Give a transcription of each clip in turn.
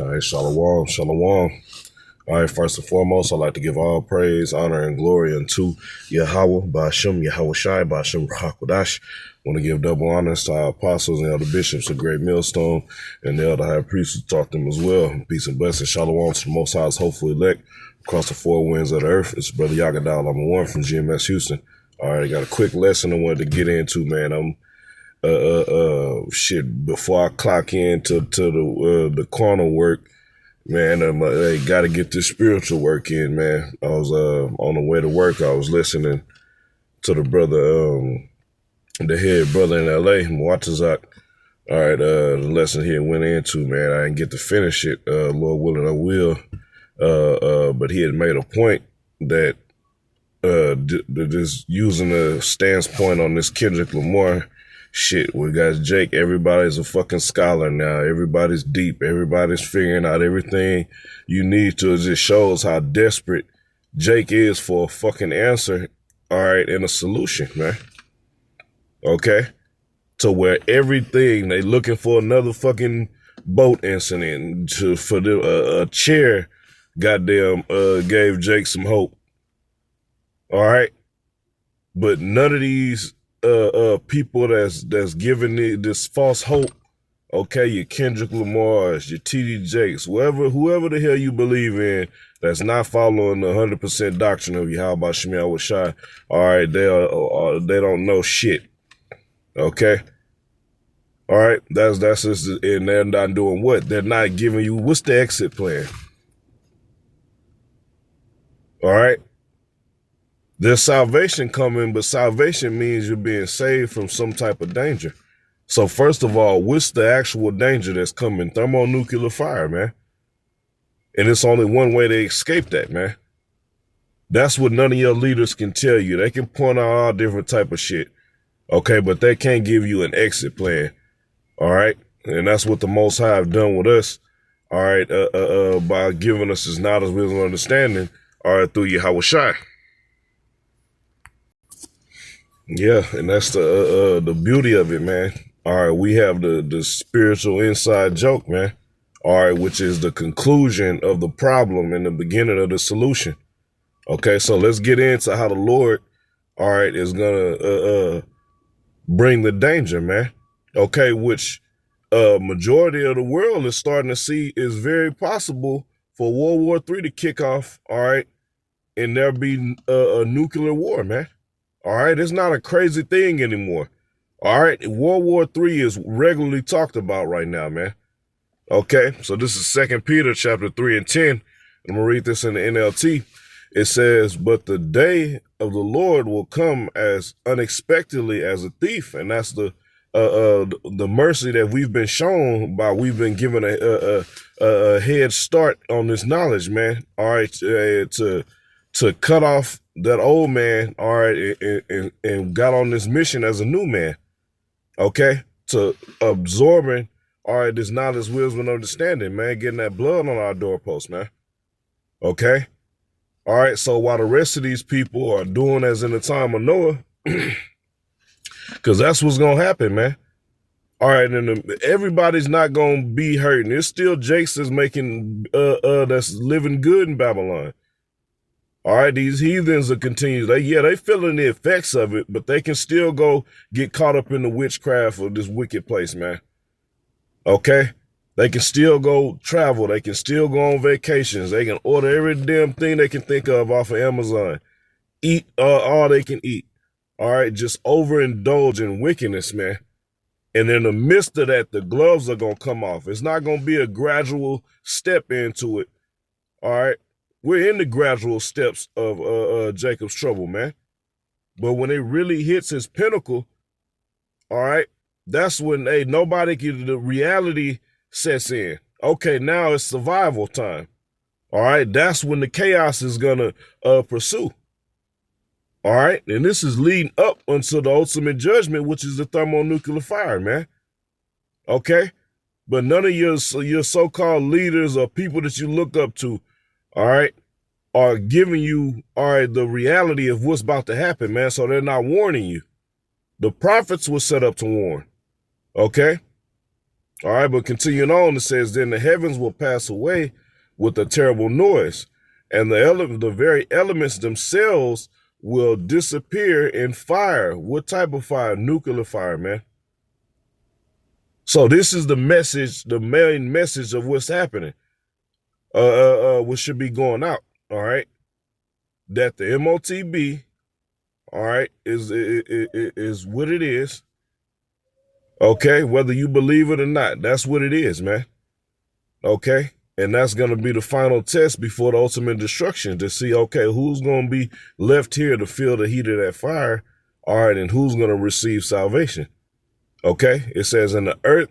All right, shalom, shalom. All right, first and foremost, I'd like to give all praise, honor, and glory unto Yahweh, Ba'ashem, Yahweh Shai, Ba'ashem, Rahakwadash. Want to give double honors to our apostles and elder bishops of Great Millstone and the elder high priests who taught them as well. Peace and blessings, shalom to the Most High's hopeful elect across the four winds of the earth. It's Brother Yagadal, number one from GMS Houston. All right, I got a quick lesson I wanted to get into, man. Before I clock in to the carnal work, man, I got to get this spiritual work in, man. I was on the way to work. I was listening to the brother, the head brother in L.A., Muatazak. All right, the lesson he went into, man, I didn't get to finish it. Lord willing, I will. But he had made a point that just using a stance point on this Kendrick Lamar shit. We got Jake. Everybody's a fucking scholar now. Everybody's deep. Everybody's figuring out everything you need to. It just shows how desperate Jake is for a fucking answer. All right, and a solution, man. Okay? To where everything, they looking for another fucking boat incident for a chair goddamn gave Jake some hope. All right? But none of these people that's giving this false hope, okay, your Kendrick Lamar's, your TD Jakes, whoever the hell you believe in, that's not following the 100% doctrine of Yahweh Shemiah Shai, all right, they don't know shit, okay, all right, that's just, and they're not doing what? They're not giving you, what's the exit plan, all right? There's salvation coming, but salvation means you're being saved from some type of danger. So first of all, what's the actual danger that's coming? Thermonuclear fire, man. And it's only one way to escape that, man. That's what none of your leaders can tell you. They can point out all different type of shit. Okay, but they can't give you an exit plan. All right? And that's what the Most High have done with us. All right, by giving us his knowledge, wisdom, and understanding, all right, through Yahweh Shai. Yeah, and that's the beauty of it, man. All right, we have the spiritual inside joke, man. All right, which is the conclusion of the problem and the beginning of the solution. Okay, so let's get into how the Lord, all right, is gonna bring the danger, man. Okay, which majority of the world is starting to see is very possible for World War III to kick off. All right, and there be a nuclear war, man. All right, it's not a crazy thing anymore. All right, World War III is regularly talked about right now, man. Okay, so this is 2 Peter chapter 3 and 10. I'm going to read this in the NLT. It says, but the day of the Lord will come as unexpectedly as a thief. And that's the mercy that we've been shown by we've been given a head start on this knowledge, man. All right, to cut off that old man, all right, and got on this mission as a new man, okay, to absorbing, all right, this knowledge, wisdom, and understanding, man, getting that blood on our doorpost, man, okay, all right, so while the rest of these people are doing as in the time of Noah, because that's what's going to happen, man, all right, and everybody's not going to be hurting. It's still Jakes that's making, that's living good in Babylon. All right, these heathens are continue. They feeling the effects of it, but they can still go get caught up in the witchcraft of this wicked place, man. Okay? They can still go travel. They can still go on vacations. They can order every damn thing they can think of off of Amazon. Eat all they can eat. All right, just overindulge in wickedness, man. And in the midst of that, the gloves are going to come off. It's not going to be a gradual step into it. All right? We're in the gradual steps of Jacob's trouble, man. But when it really hits his pinnacle, all right, that's when the reality sets in. Okay, now it's survival time. All right, that's when the chaos is gonna pursue. All right, and this is leading up until the ultimate judgment, which is the thermonuclear fire, man. Okay, but none of your so-called leaders or people that you look up to, all right, are giving you, all right, the reality of what's about to happen, man. So they're not warning you. The prophets were set up to warn. Okay? All right, but continuing on, it says, then the heavens will pass away with a terrible noise, and the very elements themselves will disappear in fire. What type of fire? Nuclear fire, man. So this is the message, the main message of what's happening, what should be going out. All right, that the MOTB, all right, is what it is. Okay, whether you believe it or not, that's what it is, man. Okay, and that's going to be the final test before the ultimate destruction to see, okay, who's going to be left here to feel the heat of that fire, all right, and who's going to receive salvation. Okay, it says, in the earth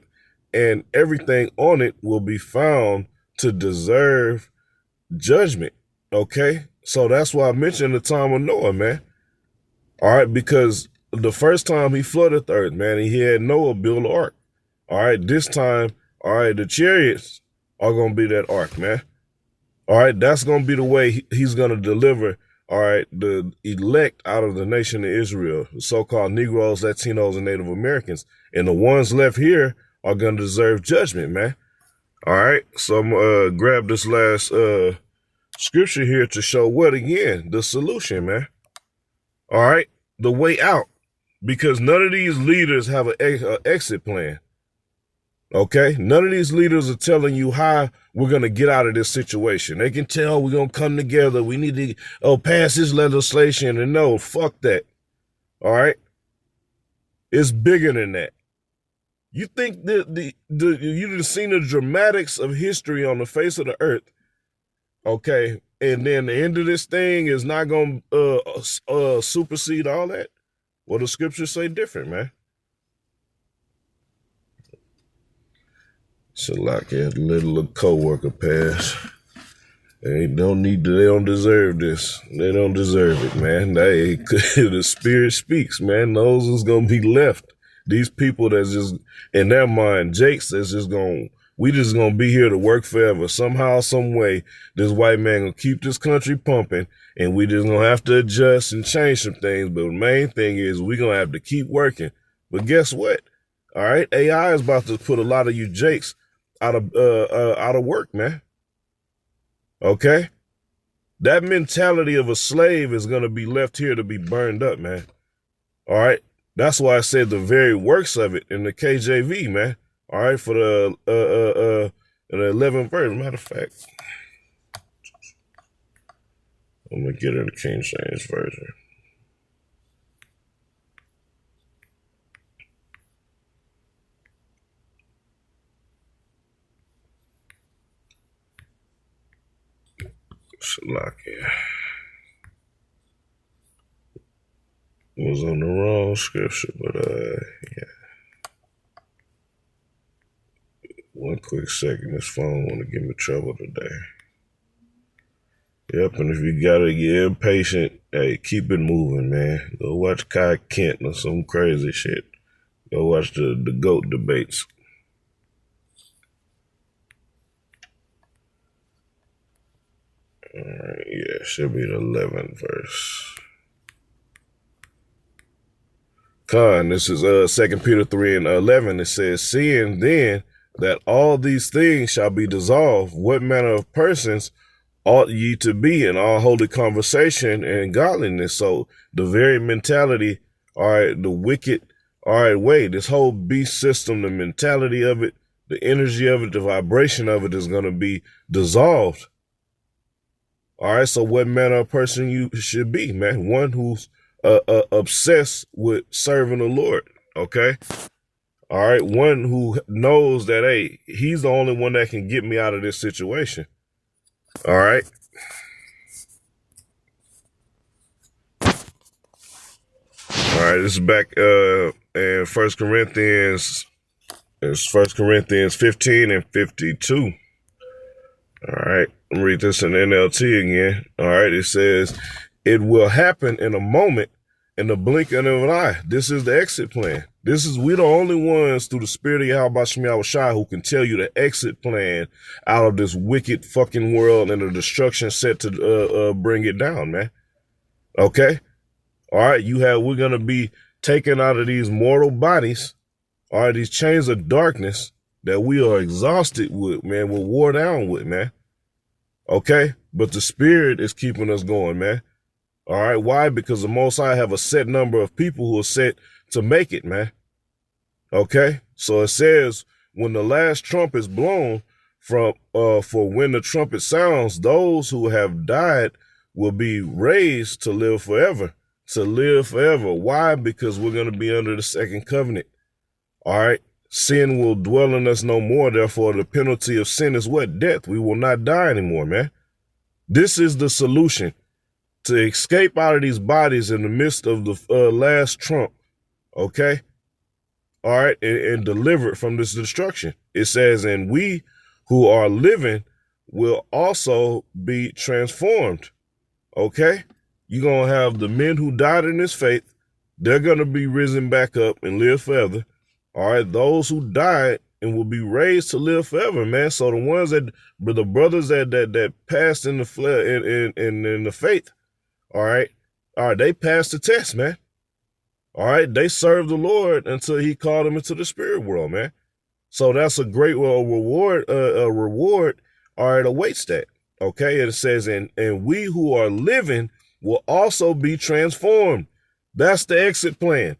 and everything on it will be found to deserve judgment. Okay, so that's why I mentioned the time of Noah, man. All right, because the first time he flooded the earth, man, he had Noah build an ark. All right, this time, all right, the chariots are going to be that ark, man. All right, that's going to be the way he's going to deliver, all right, the elect out of the nation of Israel, the so-called Negroes, Latinos, and Native Americans. And the ones left here are going to deserve judgment, man. All right, so I'm going to grab this last scripture here to show what, again, the solution, man. All right, the way out, because none of these leaders have an exit plan. Okay, none of these leaders are telling you how we're going to get out of this situation. They can tell we're going to come together. We need to pass this legislation, and no, fuck that. All right, it's bigger than that. You think that you've seen the dramatics of history on the face of the earth, okay, and then the end of this thing is not going to supersede all that? Well, the scriptures say different, man. So like a little co-worker pass. They don't deserve this. They don't deserve it, man. The spirit speaks, man. Those is gonna be left. These people that's just in their mind, Jakes that's just we just gonna be here to work forever. Somehow, some way, this white man gonna keep this country pumping, and we just gonna have to adjust and change some things. But the main thing is we gonna have to keep working. But guess what? All right, AI is about to put a lot of you Jakes out of work, man. Okay, that mentality of a slave is gonna be left here to be burned up, man. All right, that's why I said the very works of it in the KJV, man. All right, for the 11th verse. Matter of fact, I'm gonna get in the King James version. Shalakia. Was on the wrong scripture, but yeah. One quick second, this phone want to give me trouble today. Yep, and if you gotta get impatient, hey, keep it moving, man. Go watch Kai Kent or some crazy shit. Go watch the GOAT debates. All right, yeah, should be the 11th verse. Con, this is 2 Peter 3 and 11. It says, seeing then that all these things shall be dissolved, what manner of persons ought ye to be in all holy conversation and godliness? So the very mentality, all right, the wicked, all right, way, this whole beast system, the mentality of it, the energy of it, the vibration of it is going to be dissolved. All right, so what manner of person you should be, man? One who's obsessed with serving the Lord, okay? All right, one who knows that, hey, he's the only one that can get me out of this situation. All right. All right, this is back in 1 Corinthians. It's 1 Corinthians 15 and 52. All right, let me read this in NLT again. All right, it says, it will happen in a moment, in the blinking of an eye. This is the exit plan. We're the only ones through the spirit of Yahweh Shemiah Shai who can tell you the exit plan out of this wicked fucking world and the destruction set to bring it down, man. Okay? All right, we're going to be taken out of these mortal bodies, all right, these chains of darkness, that we are exhausted with, man, we're wore down with, man. Okay? But the Spirit is keeping us going, man. All right? Why? Because the Most High have a set number of people who are set to make it, man. Okay? So it says, when the last trump is blown, for when the trumpet sounds, those who have died will be raised to live forever. To live forever. Why? Because we're going to be under the second covenant. All right? Sin will dwell in us no more. Therefore, the penalty of sin is what? Death. We will not die anymore, man. This is the solution to escape out of these bodies in the midst of the last trump. Okay? All right? And deliver it from this destruction. It says, and we who are living will also be transformed. Okay? You're going to have the men who died in this faith. They're going to be risen back up and live forever. All right. Those who died and will be raised to live forever, man. So the ones the brothers that passed in the flesh in the faith. All right. They passed the test, man. All right. They served the Lord until he called them into the spirit world, man. So that's a great reward. All right. Awaits that. Okay. And it says, and we who are living will also be transformed. That's the exit plan.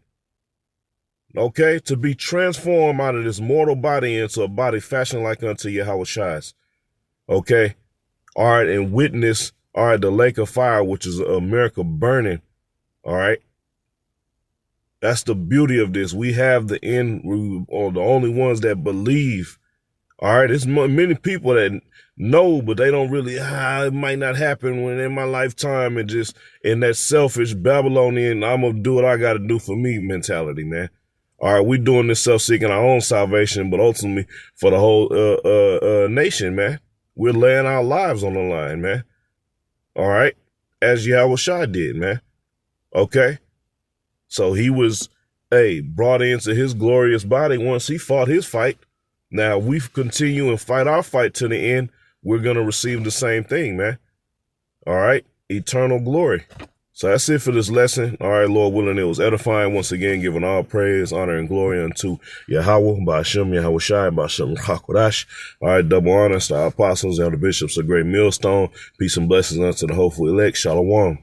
Okay, to be transformed out of this mortal body into a body fashioned like unto Yahushua. Okay, all right, and witness, all right, the lake of fire, which is America burning. All right, that's the beauty of this. We have the end, or the only ones that believe. All right, there's many people that know, but they don't really, it might not happen when in my lifetime, and just in that selfish Babylonian, I'm going to do what I got to do for me mentality, man. All right, we doing this self-seeking our own salvation, but ultimately for the whole nation, man. We're laying our lives on the line, man. All right, as Yahushua did, man. Okay, so he was, brought into his glorious body once he fought his fight. Now, we continue and fight our fight to the end, we're going to receive the same thing, man. All right? Eternal glory. So that's it for this lesson. All right, Lord willing, it was edifying. Once again, giving all praise, honor, and glory unto Yahweh, Ba'ashem, Yahushai, Ba'ashem, Hakodash. All right, double honors to our apostles and the bishops, a great millstone. Peace and blessings unto the hopeful elect. Shalom.